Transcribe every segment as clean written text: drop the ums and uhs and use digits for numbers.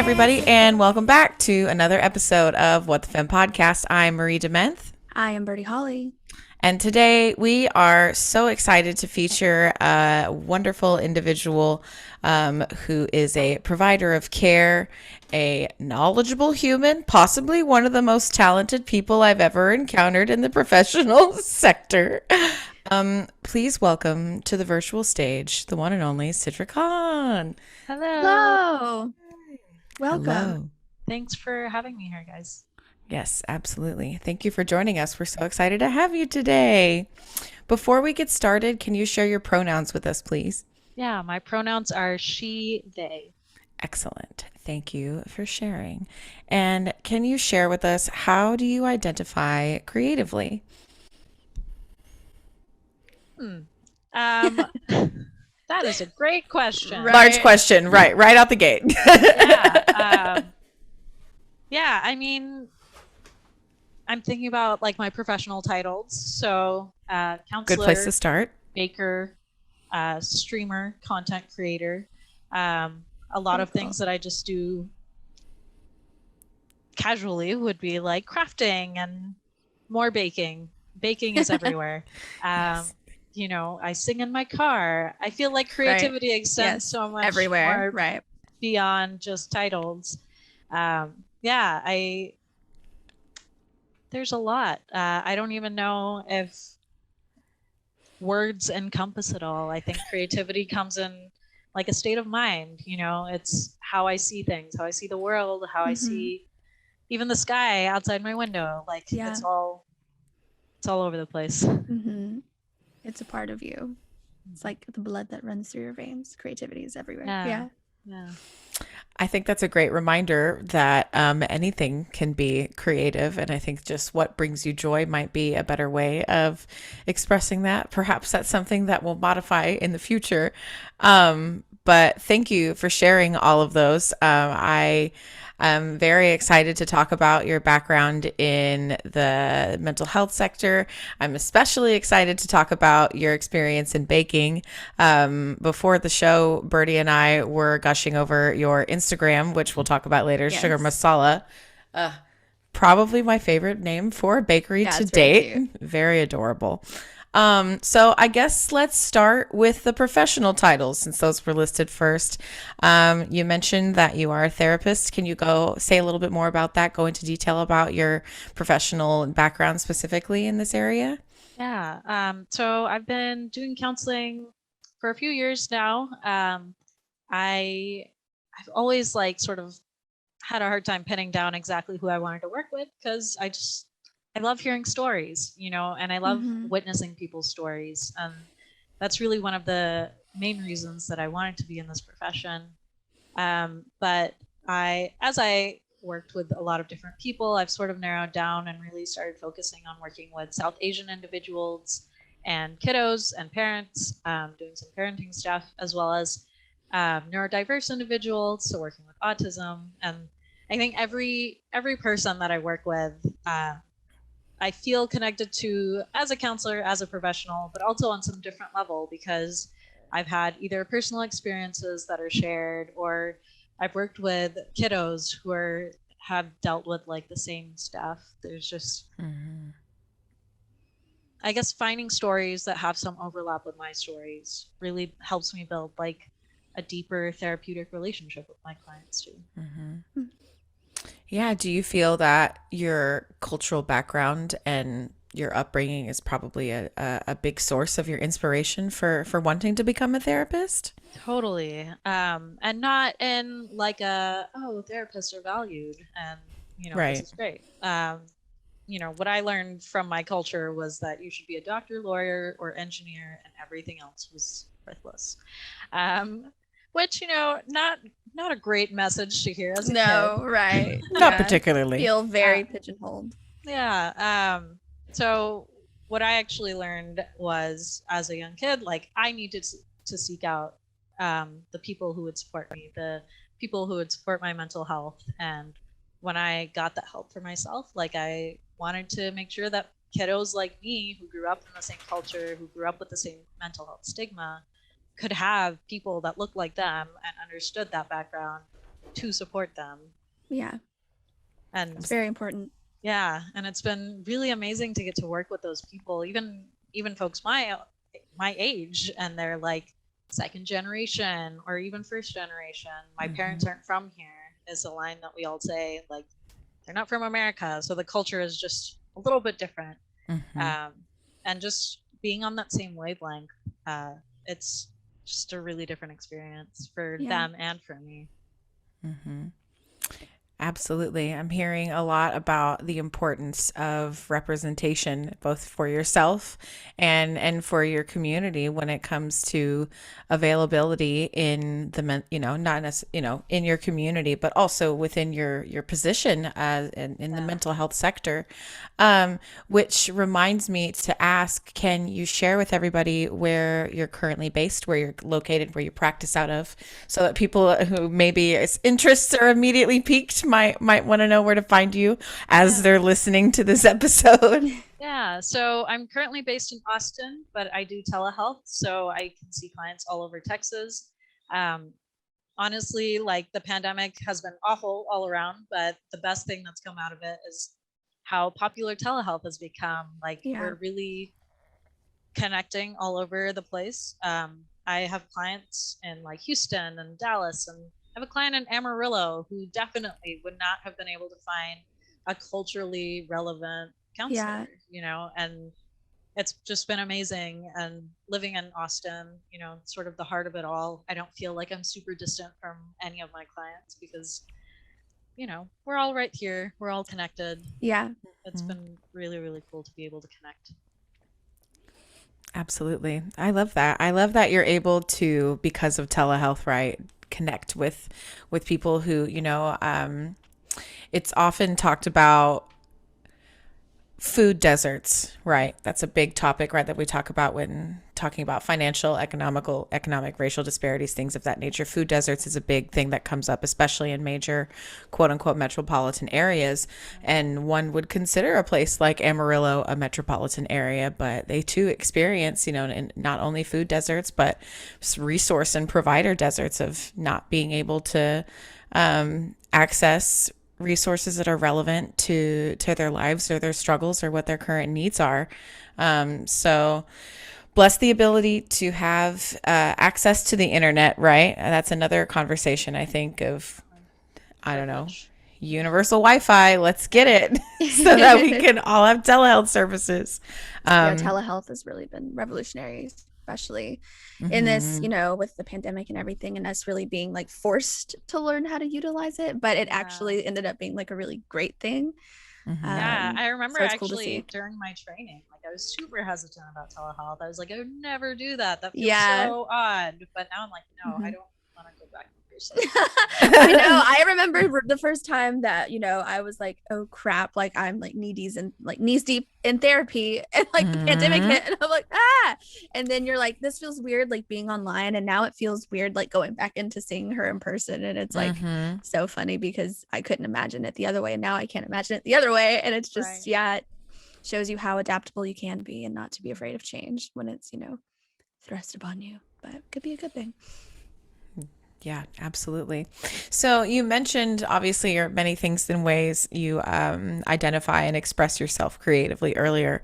everybody, and welcome back to another episode of What the Femme podcast. I'm Marie Dementh. I am Birdie Holly. And today we are so excited to feature a wonderful individual who is a provider of care, a knowledgeable human, possibly one of the most talented people I've ever encountered in the professional sector. Please welcome to the virtual stage the one and only Sidrah Khan. Hello. Hello. Welcome. Hello. Thanks for having me here, guys. Yes, absolutely. Thank you for joining us. We're so excited to have you today. Before we get started, can you share your pronouns with us, please? Yeah, my pronouns are she, they. Excellent. Thank you for sharing. And can you share with us, how do you identify creatively? That is a great question. Right. Large question, right out the gate. Yeah, I mean, I'm thinking about like my professional titles. So, counselor, Good place to start. baker, streamer, content creator. A lot of things that I just do casually would be like crafting and more baking. Baking is everywhere. Yes. You know, I sing in my car. I feel like creativity extends so much everywhere. more Right. beyond just titles. There's a lot. I don't even know if words encompass it all. I think creativity comes in like a state of mind. You know, it's how I see things, how I see the world, how I see even the sky outside my window. Like it's all over the place. Mm-hmm. It's a part of you. It's like the blood that runs through your veins. Creativity is everywhere. Yeah. I think that's a great reminder that anything can be creative. And I think just what brings you joy might be a better way of expressing that. Perhaps that's something that we'll modify in the future. But thank you for sharing all of those. I'm very excited to talk about your background in the mental health sector. I'm especially excited to talk about your experience in baking. Before the show, Birdie and I were gushing over your Instagram, which we'll talk about later, Sugar Masala. Probably my favorite name for a bakery to date. Very adorable. So I guess let's start with the professional titles, since those were listed first. You mentioned that you are a therapist. Can you go say a little bit more about that? Go into detail about your professional background specifically in this area? Yeah. So I've been doing counseling for a few years now. I've always like sort of had a hard time pinning down exactly who I wanted to work with, because I love hearing stories, you know, and I love witnessing people's stories. And that's really one of the main reasons that I wanted to be in this profession. But as I worked with a lot of different people, I've sort of narrowed down and really started focusing on working with South Asian individuals and kiddos and parents, doing some parenting stuff, as well as neurodiverse individuals, so working with autism. And I think every person that I work with, I feel connected to as a counselor, as a professional, but also on some different level, because I've had either personal experiences that are shared, or I've worked with kiddos who have dealt with like the same stuff. There's just, I guess, finding stories that have some overlap with my stories really helps me build like a deeper therapeutic relationship with my clients too. Yeah. Do you feel that your cultural background and your upbringing is probably a big source of your inspiration for wanting to become a therapist? Totally. And not in like therapists are valued and, you know, this is great. You know, what I learned from my culture was that you should be a doctor, lawyer, or engineer, and everything else was worthless. Which, you know, not a great message to hear as a kid. Right. Not particularly. Feel very pigeonholed. Yeah. So what I actually learned was, as a young kid, like I needed to seek out the people who would support me, the people who would support my mental health. And when I got that help for myself, like I wanted to make sure that kiddos like me, who grew up in the same culture, who grew up with the same mental health stigma, could have people that looked like them and understood that background to support them. Yeah, And it's very important. yeah, and it's been really amazing to get to work with those people, even folks my age, and they're like second generation or even first generation. My parents aren't from here is a line that we all say. Like, they're not from America, so the culture is just a little bit different. Um, and just being on that same wavelength, it's just a really different experience for Yeah. them and for me. Absolutely. I'm hearing a lot about the importance of representation, both for yourself and for your community when it comes to availability in not in your community, but also within your position in the mental health sector. Which reminds me to ask, can you share with everybody where you're currently based, where you're located, where you practice out of, so that people who maybe interests are immediately piqued might want to know where to find you as they're listening to this episode. Yeah, so I'm currently based in Austin, but I do telehealth, so I can see clients all over Texas. Um, Honestly, like, the pandemic has been awful all around, but the best thing that's come out of it is how popular telehealth has become. Like, Yeah. we're really connecting all over the place. I have clients in like Houston and Dallas, and I have a client in Amarillo who definitely would not have been able to find a culturally relevant Yeah. counselor, and it's just been amazing. And living in Austin, sort of the heart of it all, I don't feel like I'm super distant from any of my clients because, we're all right here. We're all connected. Yeah. It's been really, really cool to be able to connect. Absolutely. I love that. I love that you're able to, because of telehealth, right, connect with people who, it's often talked about food deserts, right? That's a big topic, right, that we talk about when talking about financial, economic, racial disparities, things of that nature. Food deserts is a big thing that comes up, especially in major, quote unquote, metropolitan areas. And one would consider a place like Amarillo a metropolitan area, but they too experience, not only food deserts, but resource and provider deserts of not being able to access resources that are relevant to their lives or their struggles or what their current needs are. So bless the ability to have access to the internet, right? That's another conversation, I think, of, I don't know, universal Wi-Fi. Let's get it so that we can all have telehealth services. Telehealth has really been revolutionary, especially in this, with the pandemic and everything, and us really being like forced to learn how to utilize it. But it actually ended up being like a really great thing. Yeah, I remember so it's cool to actually see. during my training, like, I was super hesitant about telehealth. I was like, I would never do that. That feels Yeah. so odd. But now I'm like, no, I don't want to go back in person. I know. I remember the first time that, I was like, oh crap, like I'm like knees deep in therapy, and like the pandemic hit, and I'm like, and then you're like, this feels weird, like being online, and now it feels weird like going back into seeing her in person. And it's like so funny because I couldn't imagine it the other way, and now I can't imagine it the other way. And it's just it shows you how adaptable you can be and not to be afraid of change when it's thrust upon you. But it could be a good thing. Yeah, absolutely. So you mentioned, obviously, your many things and ways you identify and express yourself creatively earlier.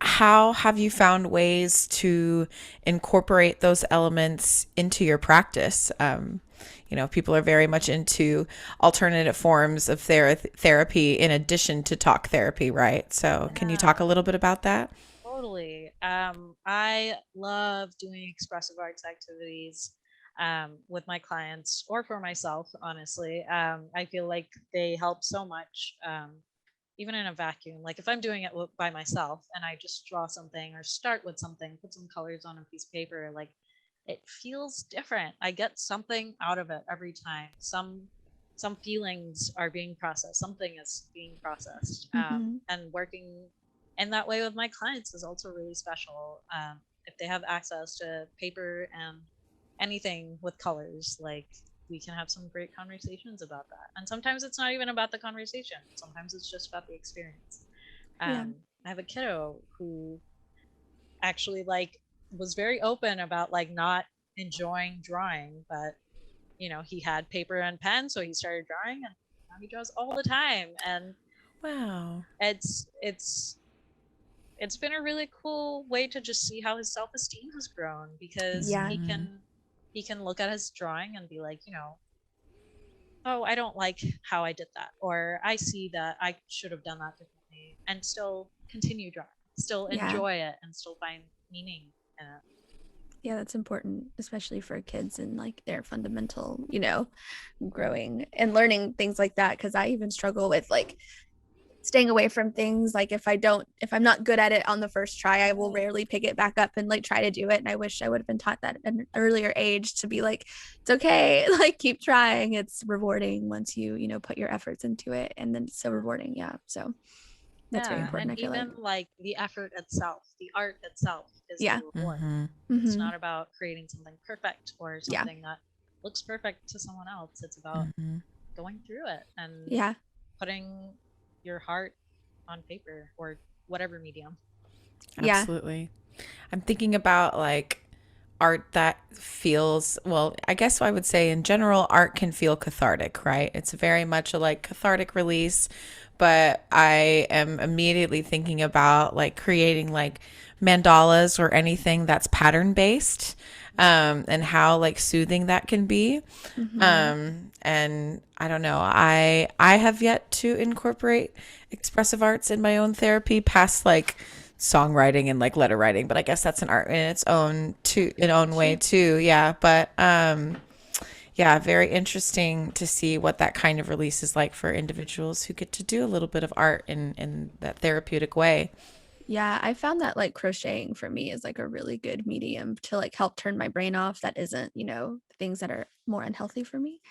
How have you found ways to incorporate those elements into your practice? People are very much into alternative forms of therapy in addition to talk therapy, right? So can you talk a little bit about that? Totally. I love doing expressive arts activities with my clients or for myself, honestly. I feel like they help so much, even in a vacuum. Like, if I'm doing it by myself and I just draw something or start with something, put some colors on a piece of paper, like, it feels different. I get something out of it every time. Some feelings are being processed. Something is being processed. And working in that way with my clients is also really special. If they have access to paper and anything with colors, like, we can have some great conversations about that. And sometimes it's not even about the conversation. Sometimes it's just about the experience. I have a kiddo who actually, like, was very open about, like, not enjoying drawing, but he had paper and pen, so he started drawing, and now he draws all the time. And Wow. it's been a really cool way to just see how his self-esteem has grown, because Yeah. he can look at his drawing and be like, oh, I don't like how I did that, or I see that I should have done that differently, and still continue drawing, still Yeah. enjoy it, and still find meaning in it. Yeah, that's important, especially for kids and like their fundamental, growing and learning things like that. Because I even struggle with like staying away from things. Like if I'm not good at it on the first try, I will rarely pick it back up and like try to do it. And I wish I would have been taught that at an earlier age, to be like, it's okay, like keep trying. It's rewarding once you put your efforts into it, and then it's so rewarding. Yeah, so that's very important. And I feel even like the effort itself, the art itself is Yeah. the reward. It's not about creating something perfect or something that looks perfect to someone else. It's about going through it and putting your heart on paper or whatever medium. Absolutely. I'm thinking about like art that feels, well, I guess I would say in general, art can feel cathartic, right? It's very much a like cathartic release, but I am immediately thinking about like creating like mandalas or anything that's pattern based, and how like soothing that can be. And I don't know, I have yet to incorporate expressive arts in my own therapy past like songwriting and like letter writing, but I guess that's an art in its own way too. Yeah. But yeah, very interesting to see what that kind of release is like for individuals who get to do a little bit of art in that therapeutic way. Yeah, I found that like crocheting for me is like a really good medium to like help turn my brain off that isn't, things that are more unhealthy for me.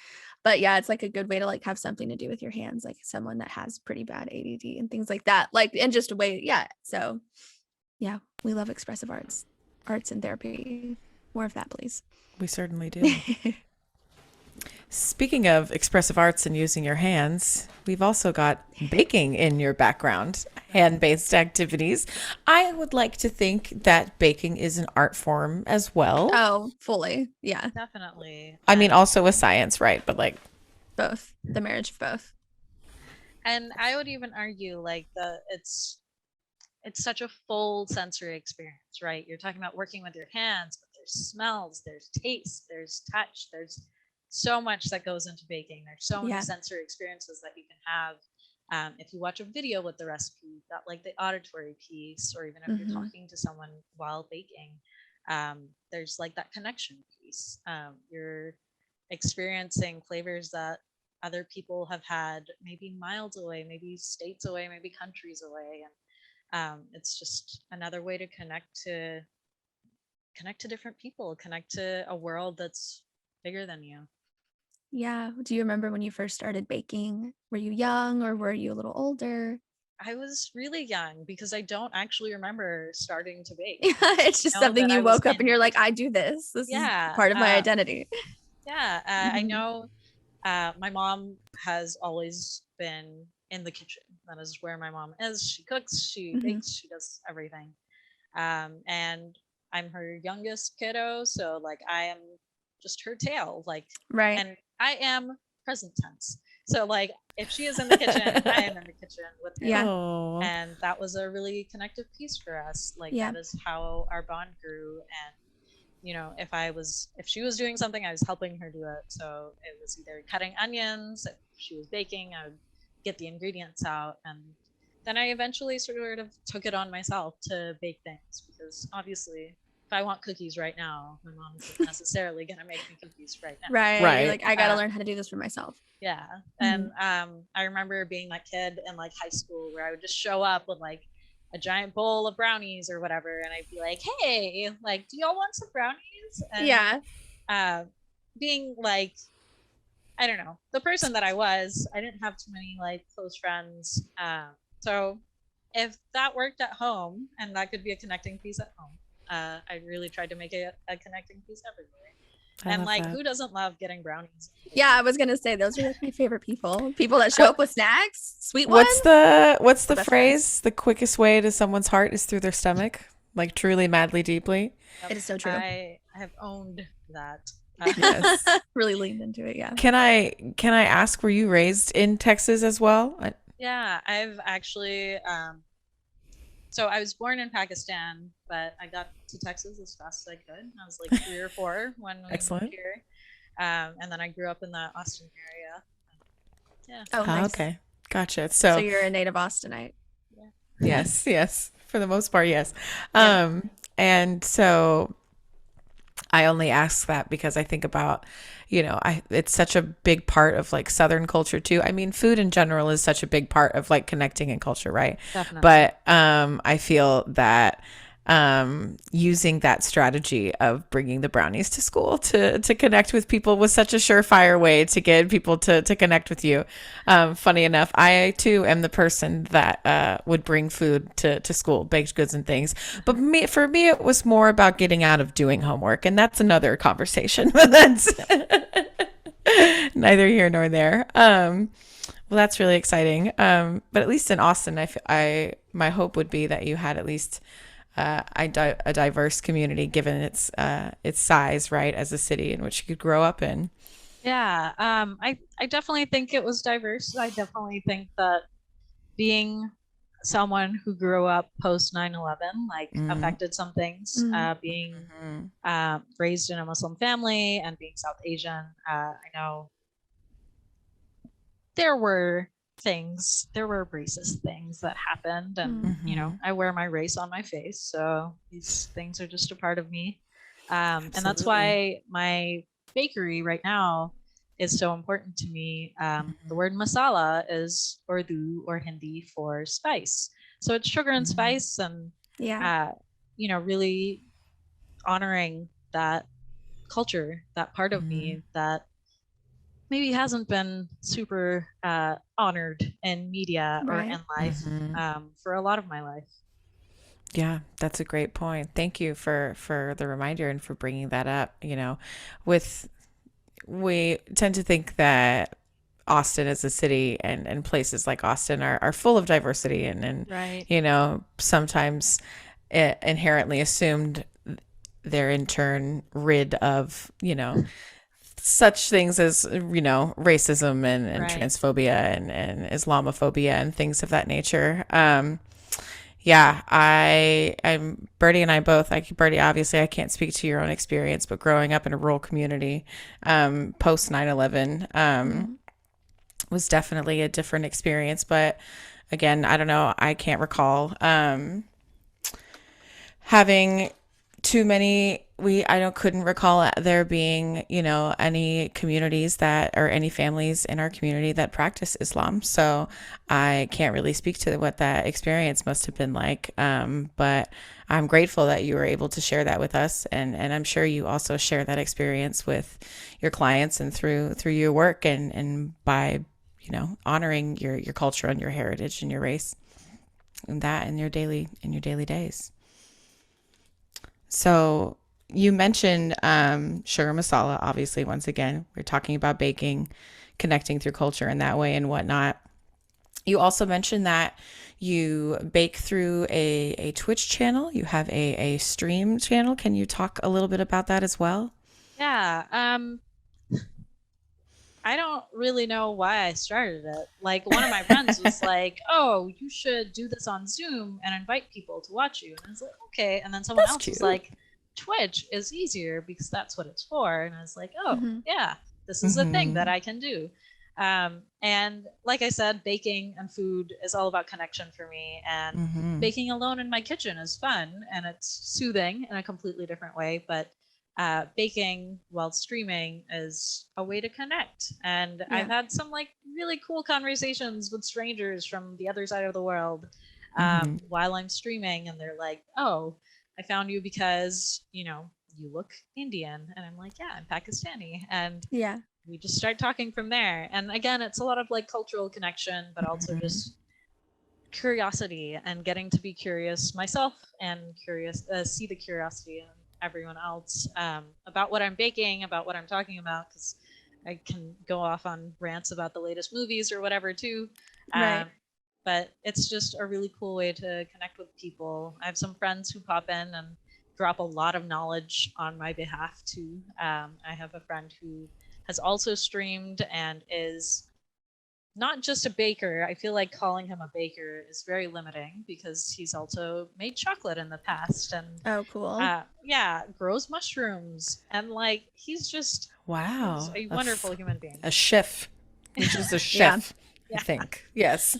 But yeah, it's like a good way to like have something to do with your hands, like someone that has pretty bad ADD and things like that. Like, and just a way, So yeah, we love expressive arts and therapy. More of that, please. We certainly do. Speaking of expressive arts and using your hands, we've also got baking in your background, hand-based activities. I would like to think that baking is an art form as well. Oh, fully. Yeah. Definitely. I mean, also a science, right? But like both, the marriage of both. And I would even argue like it's such a full sensory experience, right? You're talking about working with your hands, but there's smells, there's taste, there's touch, there's so much that goes into baking. There's so many sensory experiences that you can have. If you watch a video with the recipe, you've got like the auditory piece, or even if you're talking to someone while baking, there's like that connection piece. You're experiencing flavors that other people have had maybe miles away, maybe states away, maybe countries away. And it's just another way to connect to different people, connect to a world that's bigger than you. Yeah. Do you remember when you first started baking? Were you young or were you a little older? I was really young, because I don't actually remember starting to bake. It's just something you woke up and you're like, I do this. This is part of my identity. Yeah. I know my mom has always been in the kitchen. That is where my mom is. She cooks, she bakes, she does everything. And I'm her youngest kiddo, so like I am just her tail, like, right. And I am present tense. So like if she is in the kitchen, I am in the kitchen with her. Yeah. Oh. And that was a really connective piece for us. Like that is how our bond grew. And if she was doing something, I was helping her do it. So it was either cutting onions, if she was baking, I would get the ingredients out. And then I eventually sort of took it on myself to bake things, because obviously if I want cookies right now, my mom isn't necessarily going to make me cookies right now. Right. You're like, I got to learn how to do this for myself. Yeah. And I remember being that kid in like high school where I would just show up with like a giant bowl of brownies or whatever. And I'd be like, hey, like, do y'all want some brownies? And, being like, I don't know, the person that I was, I didn't have too many like close friends. So if that worked at home and that could be a connecting piece at home, I really tried to make it a connecting piece everywhere. And like, who doesn't love getting brownies? Yeah, I was gonna say those are like my favorite people that show up with snacks, sweet ones. What's the phrase? The quickest way to someone's heart is through their stomach. Like truly, madly, deeply. It is so true. I have owned that Yes. Really leaned into it. Yeah. Can I ask, were you raised in Texas as well? Yeah, I've actually so I was born in Pakistan, but I got to Texas as fast as I could. I was like 3 or 4 when we moved Excellent. here. And then I grew up in the Austin area. Yeah. Oh, Ah, nice. okay. Gotcha. So So, you're a native Austinite. Yeah. yes, yes, for the most part, yes. Yeah. And so I only ask that because I think about, it's such a big part of like Southern culture too. I mean, food in general is such a big part of like connecting in culture, right? Definitely. But I feel that using that strategy of bringing the brownies to school to connect with people was such a surefire way to get people to connect with you. Funny enough, I too am the person that would bring food to school, baked goods and things. But for me, it was more about getting out of doing homework, and that's another conversation. But that's neither here nor there. Well, that's really exciting. But at least in Austin, my hope would be that you had at least a diverse community, given its size, right, as a city in which you could grow up in. Yeah. I definitely think it was diverse. I definitely think that being someone who grew up post 9/11 like Mm. affected some things. Being Mhm. raised in a Muslim family and being South Asian, I know there were racist things that happened, and Mhm. I wear my race on my face, so these things are just a part of me. And that's Absolutely. why my bakery right now is so important to me. The Mhm. word masala is Urdu or Hindi for spice, so it's sugar and Mhm. spice, and Yeah. uh, really honoring that culture, that part of Mhm. me that maybe hasn't been super honored in media or in Right. life Mhm. for a lot of my life. Yeah, that's a great point. Thank you for the reminder and for bringing that up. With we tend to think that Austin as a city and places like Austin are full of diversity and Right. sometimes inherently assumed they're in turn rid of such things as racism and Right. transphobia and Islamophobia and things of that nature. Yeah, I'm Birdie and I both. Birdie, obviously, I can't speak to your own experience, but growing up in a rural community, post 9/11, Mhm. was definitely a different experience. But again, I don't know. I can't recall having too many. I don't couldn't recall there being any communities that or any families in our community that practice Islam. So I can't really speak to what that experience must have been like. But I'm grateful that you were able to share that with us, and I'm sure you also share that experience with your clients and through your work and by honoring your culture and your heritage and your race and that in your daily days. So you mentioned sugar masala. Obviously, once again, we're talking about baking, connecting through culture in that way and whatnot. You also mentioned that you bake through a Twitch channel. You have a stream channel. Can you talk a little bit about that as well? Yeah. I don't really know why I started it. Like, one of my friends was like, "Oh, you should do this on Zoom and invite people to watch you." And I was like, "Okay." And then someone That's else was cute. like, "Twitch is easier because that's what it's for." And I was like, "Oh, Mhm. yeah, this is a thing that Mm-hmm. I can do." And like I said, baking and food is all about connection for me. And Mm-hmm. baking alone in my kitchen is fun and it's soothing in a completely different way. But baking while streaming is a way to connect. And I've Yeah. had some like really cool conversations with strangers from the other side of the world Mm-hmm. while I'm streaming, and they're like, "Oh, I found you because you look Indian," and I'm like, "Yeah, I'm Pakistani," and Yeah. we just start talking from there. And again, it's a lot of like cultural connection, but also Mm-hmm. just curiosity and getting to be curious myself and curious see the curiosity in everyone else about what I'm baking, about what I'm talking about, because I can go off on rants about the latest movies or whatever too. Right. um, but it's just a really cool way to connect with people. I have some friends who pop in and drop a lot of knowledge on my behalf too. I have a friend who has also streamed and is not just a baker. I feel like calling him a baker is very limiting because he's also made chocolate in the past and Oh, cool. yeah, grows mushrooms and like he's Wow. a wonderful human being. A chef. He's just a Yeah. chef, I think. Yes.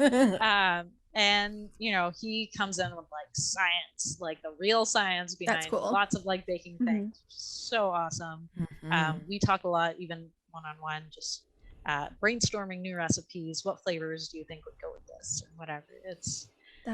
And you know, he comes in with like science, like the real science behind That's cool. lots of like baking things. So awesome. We talk a lot, even one-on-one, just brainstorming new recipes. What flavors do you think would go with this, and whatever. That's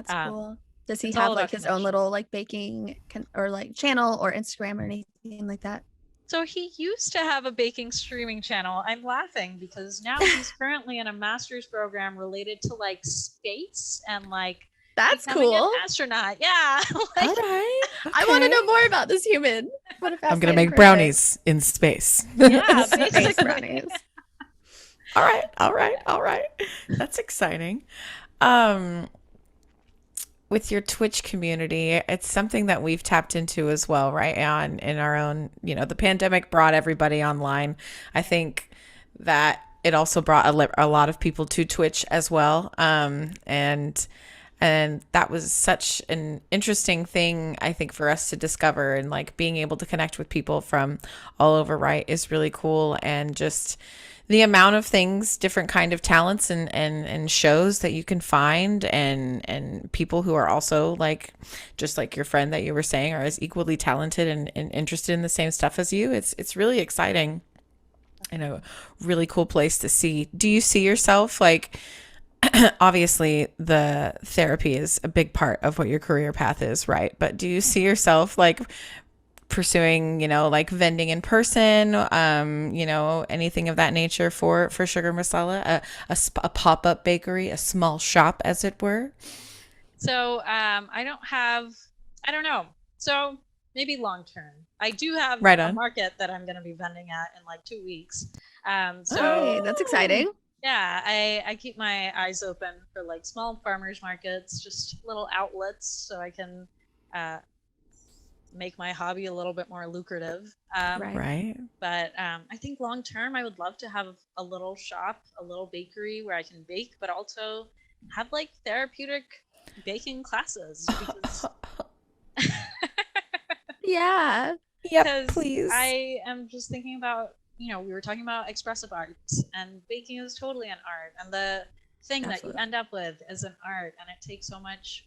cool. Does he it's have all like about his own connection. little like baking or like channel or Instagram or anything like that? So he used to have a baking streaming channel. I'm laughing because now he's currently in a master's program related to like space and like That's becoming an cool. astronaut. Yeah. Like, All right. I want to okay. know more about this human. What a I'm going to fascinating make person. brownies in space. yeah, Space basically. brownies. All right. All right. All right. That's exciting. Um, with your Twitch community, it's something that we've tapped into as well, right? On in our own, the pandemic brought everybody online. I think that it also brought a lot of people to Twitch as well. And that was such an interesting thing, I think, for us to discover, and like being able to connect with people from all over, right, is really cool. And just the amount of things, different kind of talents and shows that you can find, and people who are also like, just like your friend that you were saying, are as equally talented and interested in the same stuff as you. It's really exciting and a really cool place to see. Do you see yourself like, obviously the therapy is a big part of what your career path is, right? But do you see yourself like pursuing, like vending in person, anything of that nature for Sugar Masala, a pop-up bakery, a small shop, as it were? So I don't know. So maybe long term. I do have Right a on. market that I'm going to be vending at in like 2 weeks. Hey, that's exciting. Yeah, I keep my eyes open for like small farmers markets, just little outlets, so I can make my hobby a little bit more lucrative. Right. But I think long term, I would love to have a little shop, a little bakery where I can bake, but also have like therapeutic baking classes because Yeah. Yep, please. I am just thinking about, we were talking about expressive arts, and baking is totally an art. And the thing that you Absolutely. end up with is an art, and it takes so much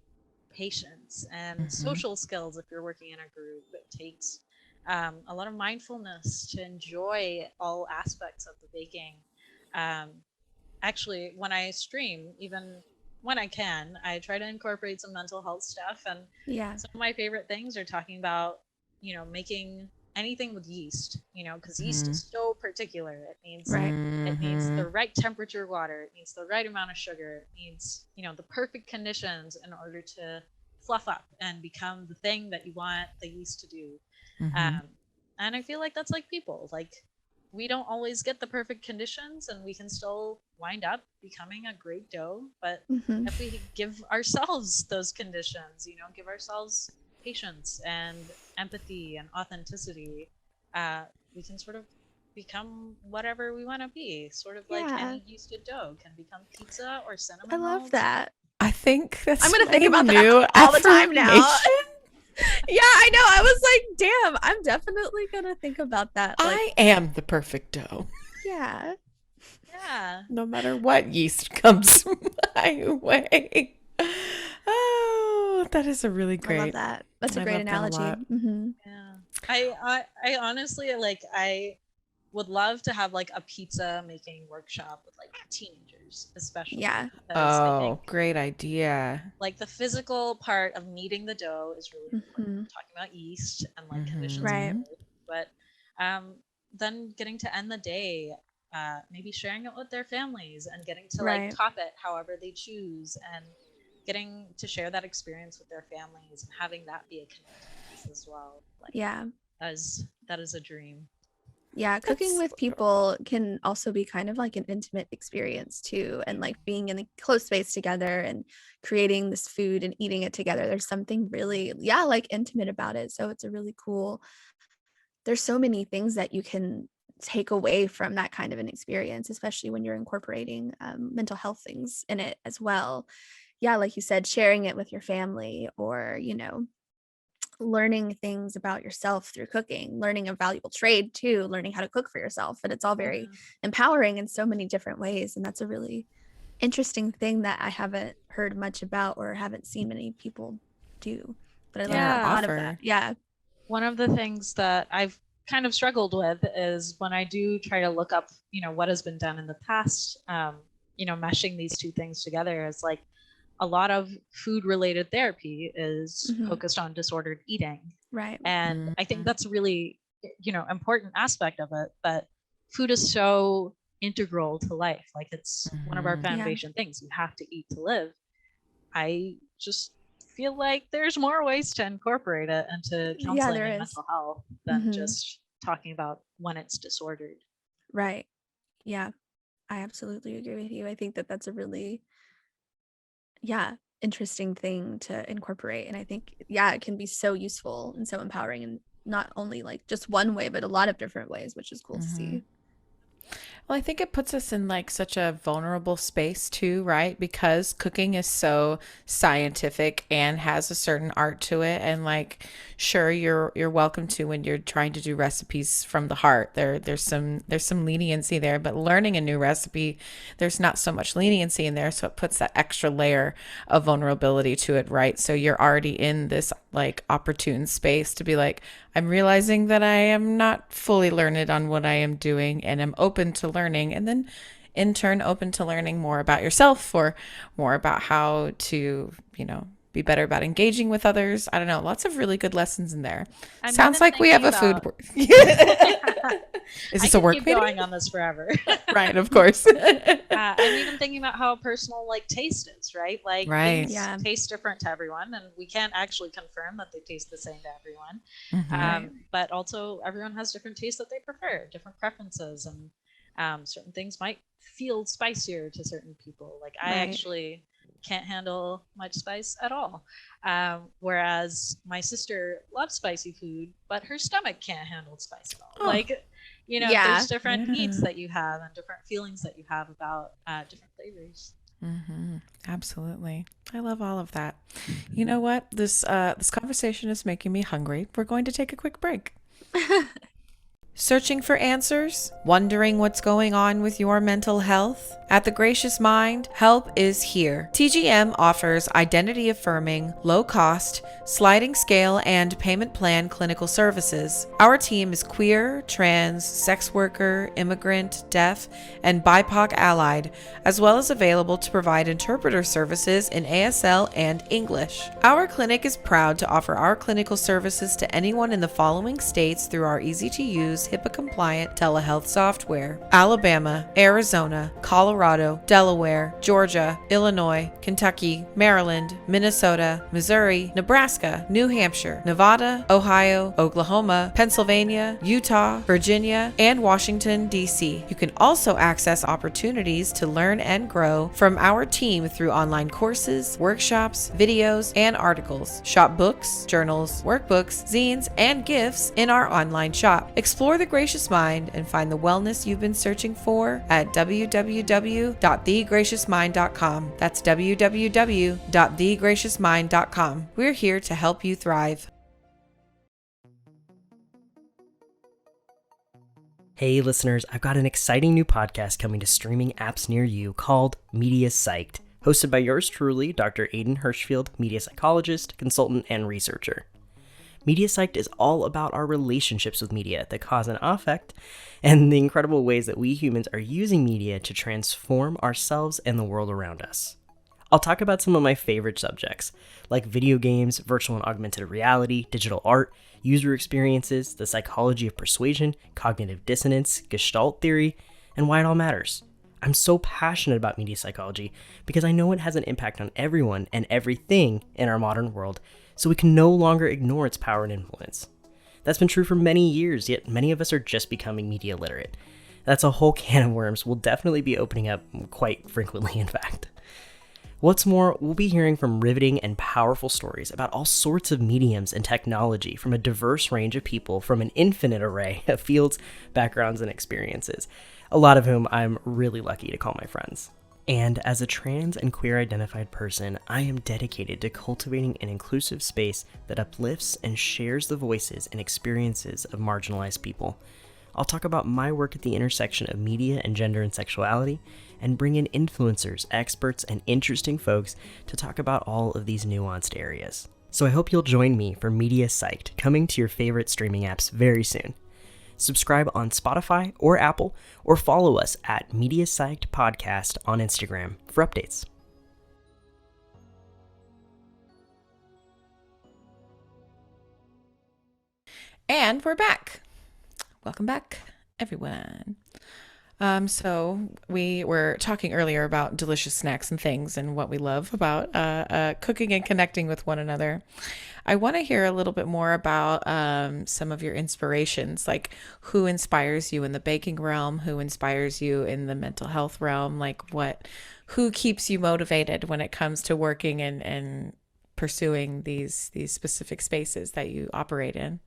patience and social skills if you're working in a group. It takes a lot of mindfulness to enjoy all aspects of the baking. Um, Actually, when I stream, even when I can, I try to incorporate some mental health stuff. And Yeah. some of my favorite things are talking about, making anything with yeast, because yeast is so particular. Right. It needs the right temperature water, it needs the right amount of sugar, it needs, the perfect conditions in order to fluff up and become the thing that you want the yeast to do. And I feel like that's like people. Like, we don't always get the perfect conditions, and we can still wind up becoming a great dough. But if we give ourselves those conditions, give ourselves patience and empathy and authenticity, we can sort of become whatever we want to be. Sort of like any yeasted dough can become pizza or cinnamon I love rolls. that. I think that's I'm gonna think my about new that all the time now. affirmation. Yeah, I know. I was like, damn, I'm definitely gonna think about that. Like, I am the perfect dough, yeah. Yeah. no matter what yeast comes my way. Oh, that is a really I love great. that. That's a I great love that a analogy. lot. Yeah. I honestly, like, I would love to have like a pizza making workshop with like teenagers, especially. Yeah. Because I Oh, think great idea. like the physical part of kneading the dough is really important. Talking about yeast and like conditions of Right. growth. But then getting to end the day, maybe sharing it with their families and getting to like Right. top it however they choose, and getting to share that experience with their families and having that be a connected piece as well. Like, Yeah. that is a dream. Yeah, cooking with people can also be kind of like an intimate experience too. And like being in a close space together and creating this food and eating it together. There's something really, yeah, like intimate about it. So it's a really cool, there's so many things that you can take away from that kind of an experience, especially when you're incorporating mental health things in it as well. Yeah, like you said, sharing it with your family, or, learning things about yourself through cooking, learning a valuable trade too, learning how to cook for yourself. And it's all very empowering in so many different ways. And that's a really interesting thing that I haven't heard much about or haven't seen many people do. But I learned a lot of that. Offer. Yeah. One of the things that I've kind of struggled with is when I do try to look up, what has been done in the past, meshing these two things together is like a lot of food related therapy is focused on disordered eating. Right. And I think that's a really, important aspect of it. But food is so integral to life. Like it's one of our foundation things. You have to eat to live. I just feel like there's more ways to incorporate it into counseling and mental health than just talking about when it's disordered. Right. Yeah, I absolutely agree with you. I think that that's a really, interesting thing to incorporate. And I think, it can be so useful and so empowering, and not only like just one way, but a lot of different ways, which is cool to see. Well, I think it puts us in like such a vulnerable space too, right? Because cooking is so scientific and has a certain art to it. And like, sure, you're welcome to when you're trying to do recipes from the heart. There's some leniency there, but learning a new recipe, there's not so much leniency in there. So it puts that extra layer of vulnerability to it, right? So you're already in this like opportune space to be like, I'm realizing that I am not fully learned on what I am doing, and I'm open to learning, and then in turn open to learning more about yourself, or more about how to, be better about engaging with others. I don't know. Lots of really good lessons in there. Sounds like we have a food. Is this a work meeting? Going on this forever. Right, of course. I'm even thinking about how personal like taste is, right? Like things taste different to everyone, and we can't actually confirm that they taste the same to everyone. But also everyone has different tastes that they prefer, different preferences, and certain things might feel spicier to certain people. Like I actually can't handle much spice at all. Whereas my sister loves spicy food, but her stomach can't handle spice at all. Like, there's different needs that you have and different feelings that you have about different flavors. Absolutely. I love all of that. You know what? This conversation is making me hungry. We're going to take a quick break. Searching for answers? Wondering what's going on with your mental health? At The Gracious Mind, help is here. TGM offers identity affirming, low cost, sliding scale, and payment plan clinical services. Our team is queer, trans, sex worker, immigrant, deaf, and BIPOC allied, as well as available to provide interpreter services in ASL and English. Our clinic is proud to offer our clinical services to anyone in the following states through our easy-to-use, HIPAA-compliant telehealth software: Alabama, Arizona, Colorado, Delaware, Georgia, Illinois, Kentucky, Maryland, Minnesota, Missouri, Nebraska, New Hampshire, Nevada, Ohio, Oklahoma, Pennsylvania, Utah, Virginia, and Washington, D.C. You can also access opportunities to learn and grow from our team through online courses, workshops, videos, and articles. Shop books, journals, workbooks, zines, and gifts in our online shop. Explore The Gracious Mind and find the wellness you've been searching for at www.thegraciousmind.com. That's www.thegraciousmind.com. We're here to help you thrive. Hey listeners, I've got an exciting new podcast coming to streaming apps near you called Media Psyched, hosted by yours truly, Dr. Aiden Hirschfield, media psychologist, consultant, and researcher. Media Psyched is all about our relationships with media, the cause and effect, and the incredible ways that we humans are using media to transform ourselves and the world around us. I'll talk about some of my favorite subjects, like video games, virtual and augmented reality, digital art, user experiences, the psychology of persuasion, cognitive dissonance, Gestalt theory, and why it all matters. I'm so passionate about media psychology because I know it has an impact on everyone and everything in our modern world, so we can no longer ignore its power and influence. That's been true for many years, yet many of us are just becoming media literate. That's a whole can of worms we'll definitely be opening up quite frequently, in fact. What's more, we'll be hearing from riveting and powerful stories about all sorts of mediums and technology from a diverse range of people from an infinite array of fields, backgrounds, and experiences, a lot of whom I'm really lucky to call my friends. And as a trans and queer identified person, I am dedicated to cultivating an inclusive space that uplifts and shares the voices and experiences of marginalized people. I'll talk about my work at the intersection of media and gender and sexuality, and bring in influencers, experts, and interesting folks to talk about all of these nuanced areas. So I hope you'll join me for Media Psyched, coming to your favorite streaming apps very soon. Subscribe on Spotify or Apple, or follow us at Media Psyched Podcast on Instagram for updates. And we're back. Welcome back, everyone. So we were talking earlier about delicious snacks and things and what we love about cooking and connecting with one another. I want to hear a little bit more about some of your inspirations, like who inspires you in the baking realm, who inspires you in the mental health realm, who keeps you motivated when it comes to working and pursuing these specific spaces that you operate in.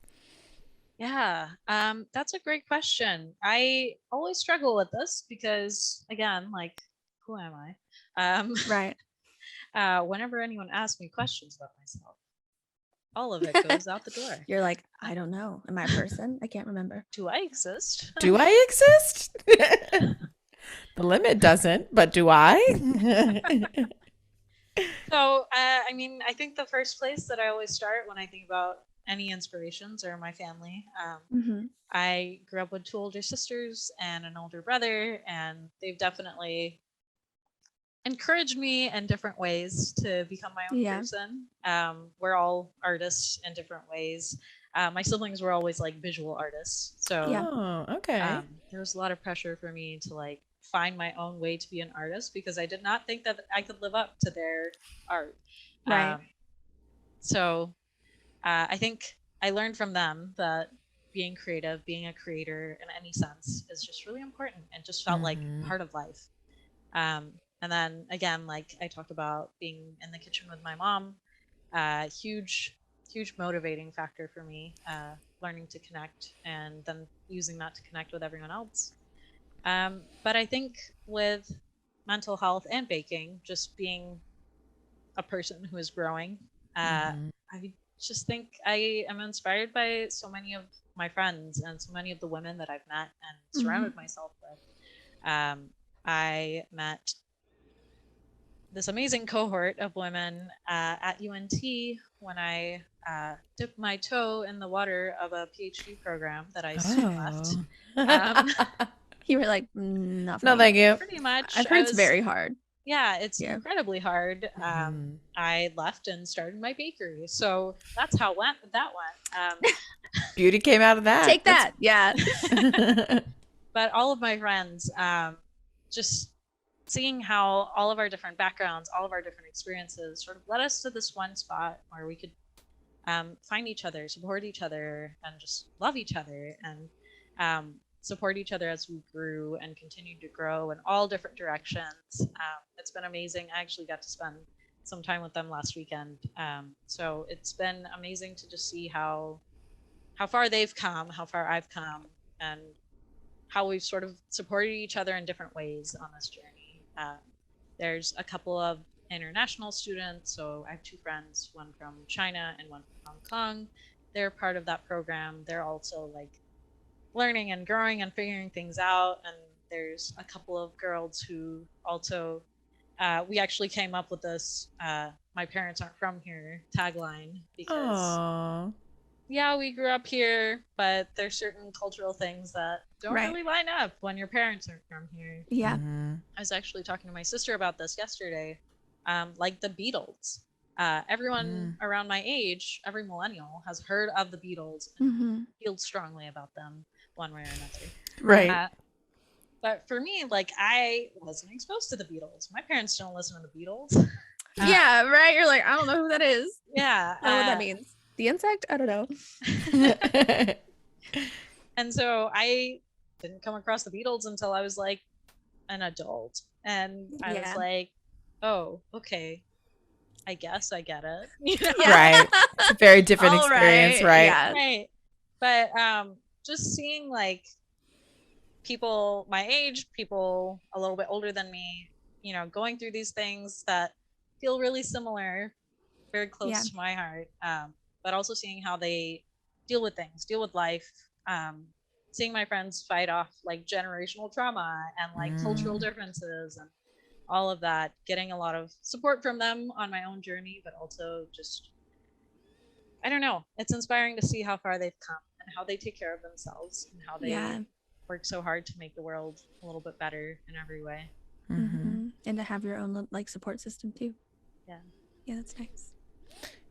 Yeah, that's a great question. I always struggle with this because, again, like, who am I? Right. Whenever anyone asks me questions about myself, all of it goes out the door. You're like, I don't know. Am I a person? I can't remember. Do I exist? Do I exist? The limit doesn't, but do I? So, I mean, I think the first place that I always start when I think about any inspirations are my family. I grew up with 2 older sisters and an older brother, and they've definitely encouraged me in different ways to become my own person. We're all artists in different ways. My siblings were always like visual artists, so okay. there was a lot of pressure for me to like find my own way to be an artist because I did not think that I could live up to their art. Right. So I think I learned from them that being creative, being a creator in any sense is just really important and just felt like part of life. And then again, like I talked about being in the kitchen with my mom, huge motivating factor for me, learning to connect and then using that to connect with everyone else. But I think with mental health and baking, just being a person who is growing, I just think I am inspired by so many of my friends and so many of the women that I've met and surrounded myself with. I met this amazing cohort of women at UNT when I dipped my toe in the water of a PhD program that I soon left. You were like, no, thank you. Pretty much. I've heard it's very hard. Yeah, it's incredibly hard. I left and started my bakery. So that's how that went. Beauty came out of that. Take that. Yeah. But all of my friends, just seeing how all of our different backgrounds, all of our different experiences sort of led us to this one spot where we could find each other, support each other, and just love each other and support each other as we grew and continued to grow in all different directions. It's been amazing. I actually got to spend some time with them last weekend. So it's been amazing to just see how far they've come, how far I've come, and how we've sort of supported each other in different ways on this journey. There's a couple of international students. So I have 2 friends, one from China and one from Hong Kong. They're part of that program. They're also like learning and growing and figuring things out. And there's a couple of girls who also, we actually came up with this, my parents aren't from here tagline because yeah, we grew up here, but there's certain cultural things that don't really line up when your parents aren't from here. Yeah. I was actually talking to my sister about this yesterday. Like the Beatles. Everyone around my age, every millennial has heard of the Beatles and feels strongly about them one way or another. Right. But for me, like I wasn't exposed to the Beatles. My parents don't listen to the Beatles. Yeah, right. You're like, I don't know who that is. Yeah. I don't know what that means. the insect? I don't know. And so I didn't come across the Beatles until I was like an adult. And I was like, oh, okay. I guess I get it. You know? Right. It's a very different experience, right? Yeah. Right. But just seeing like people my age, people a little bit older than me, you know, going through these things that feel really similar, very close to my heart, but also seeing how they deal with things, deal with life, seeing my friends fight off like generational trauma and like cultural differences and all of that, getting a lot of support from them on my own journey, but also just, I don't know, it's inspiring to see how far they've come and how they take care of themselves and how they work so hard to make the world a little bit better in every way. And to have your own like support system too. Yeah, that's nice.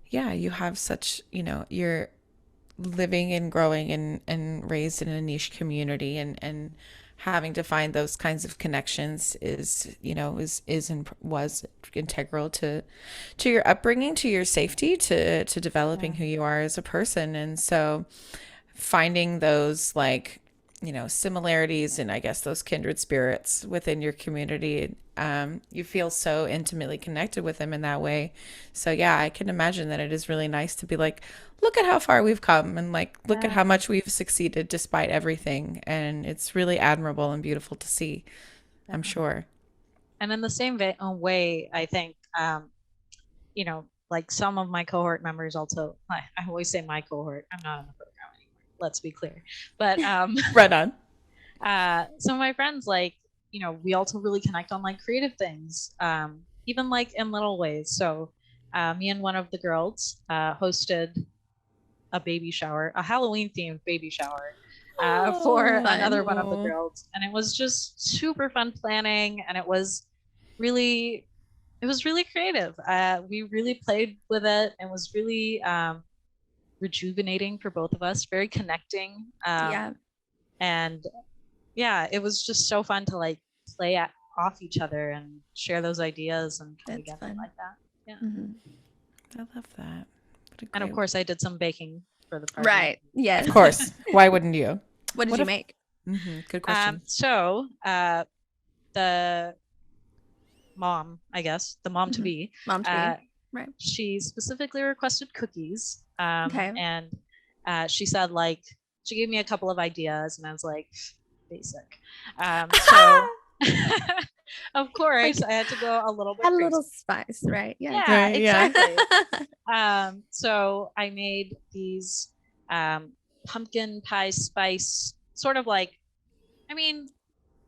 Yeah, you have such, you know, you're living and growing and raised in a niche community, and having to find those kinds of connections is, you know, was integral to your upbringing, to your safety, to developing who you are as a person. And so finding those, like, you know, similarities and I guess those kindred spirits within your community, you feel so intimately connected with them in that way. So yeah, I can imagine that it is really nice to be like, look at how far we've come, and like, look at how much we've succeeded despite everything. And it's really admirable and beautiful to see, I'm sure. And in the same way, I think, you know, like some of my cohort members also, I always say my cohort, I'm not in the program anymore, let's be clear. But right on. Some of my friends, like, you know, we also really connect on like creative things, even like in little ways. So me and one of the girls hosted a baby shower, a Halloween themed baby shower for another one of the girls. And it was just super fun planning. And it was really creative. We really played with it, and was really rejuvenating for both of us, very connecting. And yeah, it was just so fun to like play off each other and share those ideas and come together like that. Yeah. I love that. And of course I did some baking for the party. Right. Yes. Of course. Why wouldn't you? What did you make? Good question. So the mom, I guess, the mom to be, right. She specifically requested cookies. And she said, like, she gave me a couple of ideas, and I was like, basic. So of course I had to go a little bit Add a crazy. little spice, right? Yeah, exactly. So I made these pumpkin pie spice, sort of like, I mean,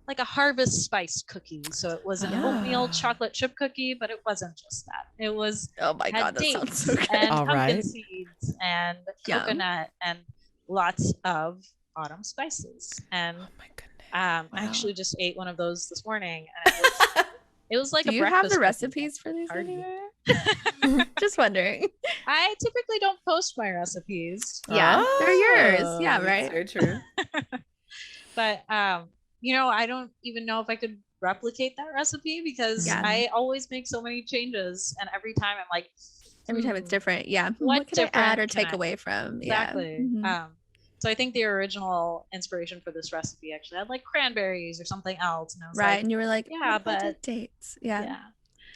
like a harvest spice cookie. So it was an oatmeal chocolate chip cookie, but it wasn't just that. It was, oh my god, that sounds so good. And pumpkin seeds and coconut and lots of autumn spices. And oh my goodness. I actually just ate one of those this morning, and it was like Do you have the recipes for these anywhere? Just wondering. I typically don't post my recipes. Yeah, they're yours. Yeah, right. Very true. But you know, I don't even know if I could replicate that recipe, because I always make so many changes, and every time I'm like, every time it's different. Yeah. What can I add or take away from? Exactly. So I think the original inspiration for this recipe actually had like cranberries or something else. And I was right. like, and you were like, yeah, but dates. Yeah.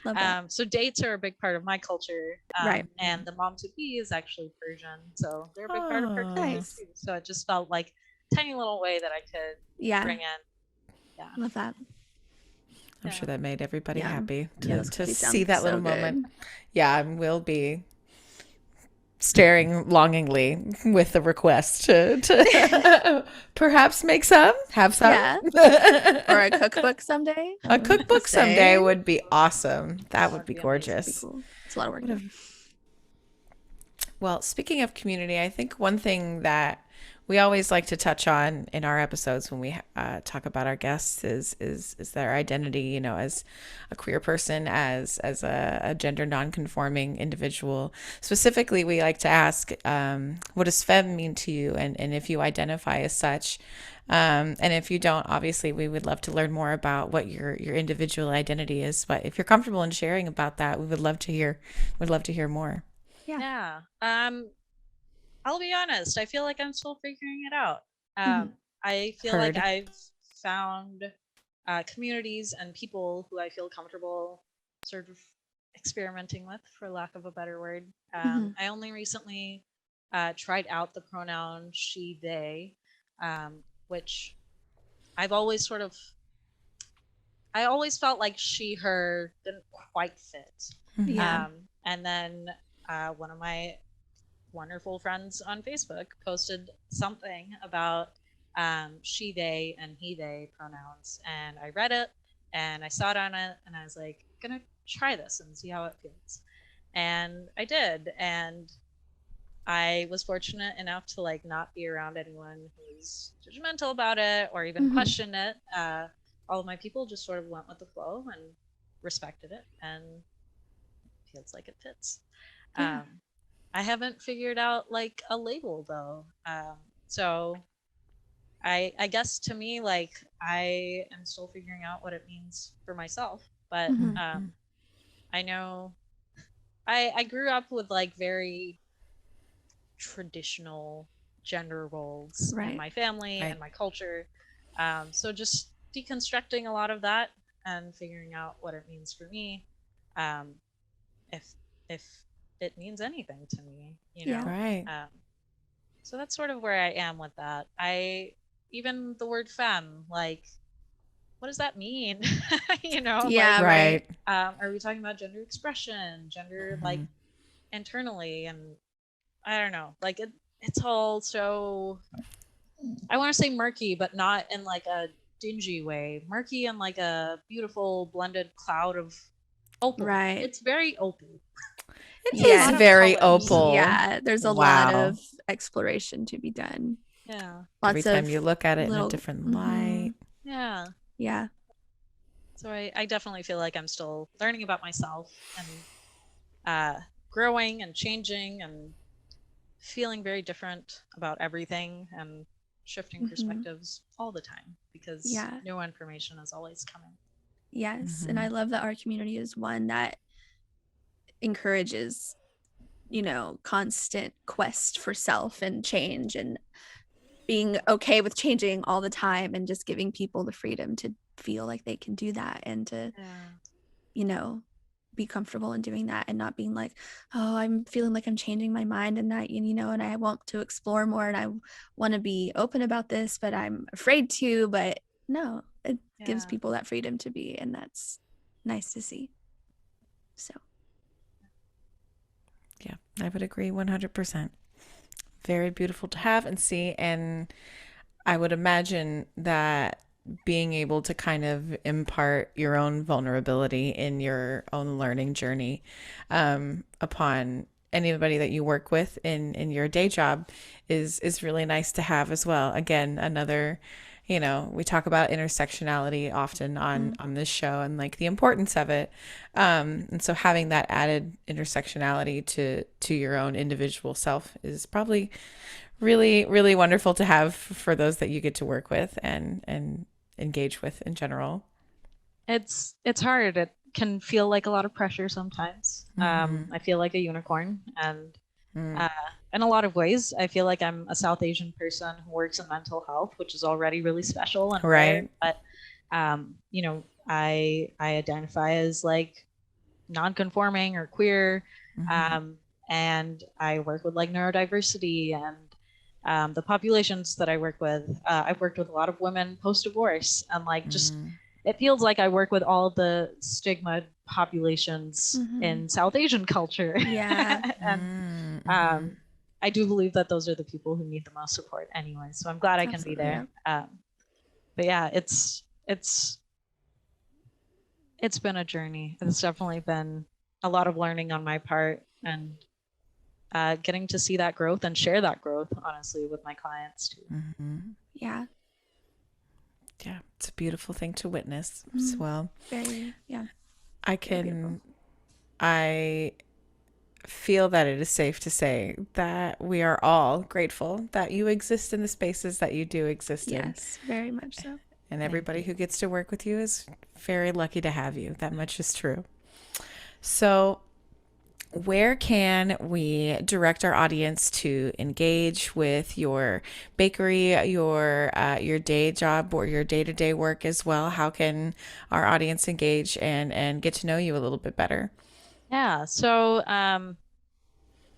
Love that. So dates are a big part of my culture. Right. And the mom to be is actually Persian. So they're a big part of her culture too. So it just felt like a tiny little way that I could bring in. Yeah. Love that. I'm sure that made everybody happy to see that little moment. Yeah, and we'll be staring longingly with the request to perhaps have some. Or a cookbook someday. A cookbook someday would be awesome. That would be gorgeous. Cool. It's a lot of work. Well, speaking of community, I think one thing that we always like to touch on in our episodes when we talk about our guests is their identity, you know, as a queer person, as a gender non-conforming individual. Specifically, we like to ask, what does femme mean to you? And if you identify as such, and if you don't, obviously, we would love to learn more about what your individual identity is. But if you're comfortable in sharing about that, we would love to hear more. Yeah. I'll be honest, I feel like I'm still figuring it out. Mhm. I feel like Heard. I've found communities and people who I feel comfortable sort of experimenting with, for lack of a better word. Mhm. I only recently tried out the pronoun she, they, which I've always sort of, I always felt like she, her didn't quite fit. Yeah. And then one of my wonderful friends on Facebook posted something about she, they, and he, they pronouns. And I read it and I saw it on it and I was like, gonna try this and see how it feels. And I did. And I was fortunate enough to like not be around anyone who's judgmental about it or even Mhm. question it. All of my people just sort of went with the flow and respected it, and feels like it fits. Yeah. I haven't figured out like a label though. So I guess to me, like I am still figuring out what it means for myself. But Mhm. I know I grew up with like very traditional gender roles in Right. my family Right. and my culture. So just deconstructing a lot of that and figuring out what it means for me. Um, if if it means anything to me, you Yeah. know. Right. Um, so that's sort of where I am with that. I even the word femme, like, what does that mean? You know, like, Yeah. Right. Right. are we talking about gender expression, gender like Mhm. internally, and I don't know, like it's all so I want to say murky, but not in like a dingy way. Murky in like a beautiful blended cloud of opal. Right. It's very opal. It A is lot Yes. of very colors. opal. Yeah. There's a lot Wow. of exploration to be done. Yeah. Every Lots time of you look at it in a little. different Mhm. light. Yeah. Yeah. So I definitely feel like I'm still learning about myself and uh, growing and changing and feeling very different about everything and shifting Mhm. perspectives all the time because Yeah. new information is always coming. Yes. And I Mhm. love that our community is one that encourages, constant quest for self and change and being okay with changing all the time and just giving people the freedom to feel like they can do that and to, Yeah. you know, be comfortable in doing that and not being like, oh, I'm feeling like I'm changing my mind and that, and I want to explore more and I want to be open about this, but I'm afraid to. But no, it gives Yeah. people that freedom to be, and that's nice to see. So, Yeah, I would agree 100%. Very beautiful to have and see. And I would imagine that being able to kind of impart your own vulnerability in your own learning journey upon anybody that you work with in your day job is really nice to have as well. Again, another, we talk about intersectionality often on this show and like the importance of it. And so having that added intersectionality to your own individual self is probably really, really wonderful to have for those that you get to work with and engage with in general. It's hard. It can feel like a lot of pressure sometimes. Mm-hmm. I feel like a unicorn, and Mm. uh, in a lot of ways, I feel like I'm a South Asian person who works in mental health, which is already really special and rare. Right. But I identify as like non-conforming or queer, Mm-hmm. um, and I work with like neurodiversity and the populations that I work with. I've worked with a lot of women post-divorce, and like just Mm-hmm. it feels like I work with all the stigma populations in South Asian culture. yeah. And Mm-hmm. um, I do believe that those are the people who need the most support anyway. So I'm glad I can be Absolutely. there. But yeah, it's been a journey. It's definitely been a lot of learning on my part and getting to see that growth and share that growth, honestly, with my clients too. Mm-hmm. Yeah. Yeah, it's a beautiful thing to witness as Mhm. well. Very, yeah. I Very beautiful. can, I feel that it is safe to say that we are all grateful that you exist in the spaces that you do exist in. Yes, very much so. And Thank everybody you. who gets to work with you is very lucky to have you. That much is true. So, where can we direct our audience to engage with your bakery, your day job, or your day-to-day work as well? How can our audience engage and get to know you a little bit better? Yeah. So,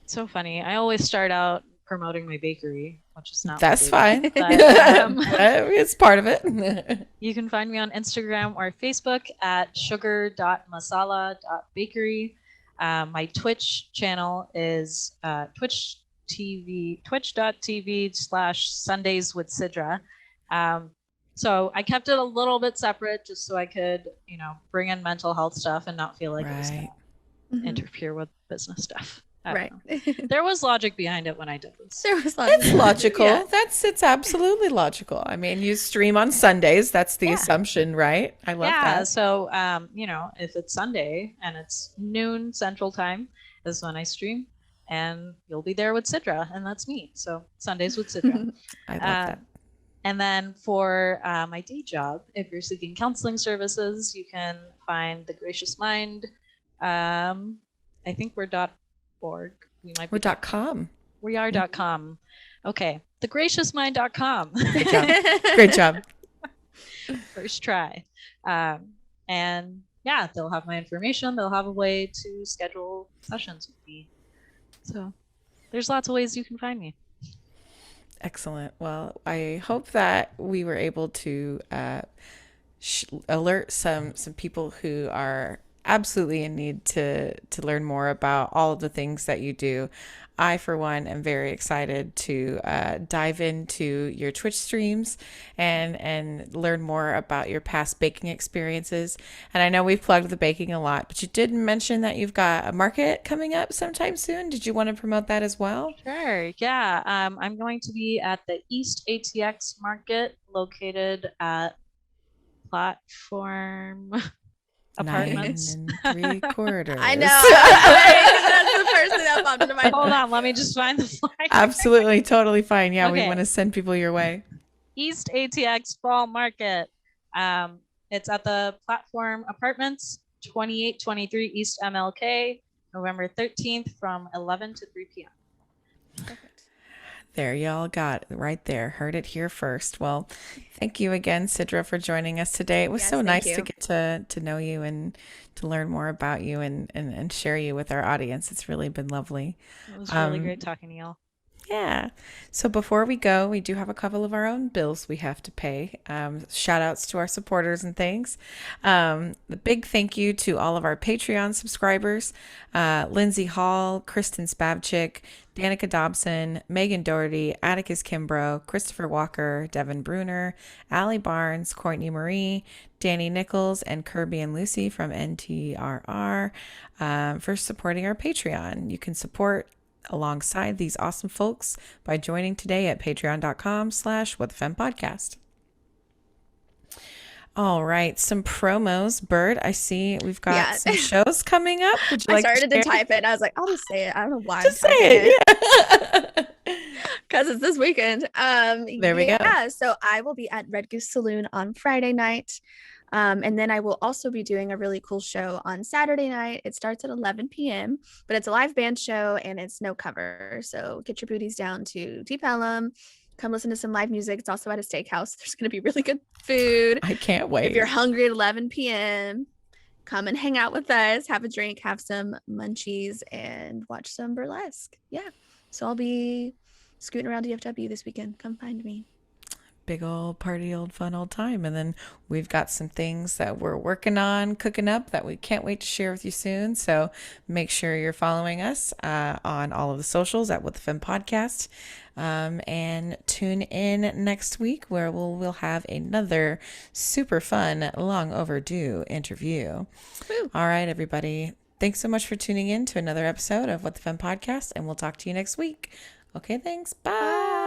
so funny. I always start out promoting my bakery, which is not my That's baby, fine. but It's part of it. you can find me on Instagram or Facebook at sugar.masala.bakery. My Twitch channel is twitch.tv/Sundays with Sidrah. So I kept it a little bit separate just so I could, bring in mental health stuff and not feel like it was going to interfere with business stuff. Right. There was logic behind it when I did this. There was logic. It's logical. Yeah. It's absolutely logical. I mean, you stream on Sundays. That's the assumption, right? I love that. So, if it's Sunday and it's noon Central Time is when I stream, and you'll be there with Sidrah, and that's me. So Sundays with Sidrah. I love that. And then for my day job, if you're seeking counseling services, you can find The Gracious Mind. I think we're .org. We might be .com. We are .com. Okay. thegraciousmind.com. Great job. Great job. First try. And yeah, they'll have my information. They'll have a way to schedule sessions with me. So there's lots of ways you can find me. Excellent. Well, I hope that we were able to alert some people who are absolutely in need to learn more about all of the things that you do. I, for one, am very excited to dive into your Twitch streams and learn more about your past baking experiences. And I know we've plugged the baking a lot, but you did mention that you've got a market coming up sometime soon. Did you want to promote that as well? Sure. Yeah. I'm going to be at the East ATX Market located at Platform Apartments. 9 3/4. I know. That's the first thing that popped into my head. Hold on, let me just find the flyer. Absolutely, totally fine. Yeah, we Okay. want to send people your way. East ATX Fall Market. It's at the Platform Apartments, 2823 East MLK, November 13th from 11 to 3 p.m. There, y'all got it right there. Heard it here first. Well, thank you again, Sidrah, for joining us today. It was Yes, so thank nice you. to get to know you and to learn more about you and share you with our audience. It's really been lovely. It was really great talking to y'all. Yeah. So before we go, we do have a couple of our own bills we have to pay. Shout outs to our supporters and things. The big thank you to all of our Patreon subscribers, Lindsay Hall, Kristen Spavchik, Danica Dobson, Megan Doherty, Atticus Kimbrough, Christopher Walker, Devin Bruner, Allie Barnes, Courtney Marie, Danny Nichols, and Kirby and Lucy from NTRR for supporting our Patreon. You can support alongside these awesome folks by joining today at patreon.com/whatthefempodcast. All right, some promos. Bird, I see we've got some shows coming up. Would you I like started to share? type it and I was like, I'll just say it. I don't know why. Just say it. Yeah. Because it's this weekend. There we go. Yeah, so I will be at Red Goose Saloon on Friday night. And then I will also be doing a really cool show on Saturday night. It starts at 11 p.m., but it's a live band show and it's no cover. So get your booties down to Deep Ellum. Come listen to some live music. It's also at a steakhouse. There's going to be really good food. I can't wait. If you're hungry at 11 p.m., come and hang out with us, have a drink, have some munchies, and watch some burlesque. Yeah. So I'll be scooting around DFW this weekend. Come find me. Big old party, old fun, old time. And then we've got some things that we're working on cooking up that we can't wait to share with you soon. So make sure you're following us on all of the socials at What the Fem Podcast. And tune in next week where we'll have another super fun, long overdue interview. Woo. All right, everybody. Thanks so much for tuning in to another episode of What the Fem Podcast, and we'll talk to you next week. Okay, thanks. Bye.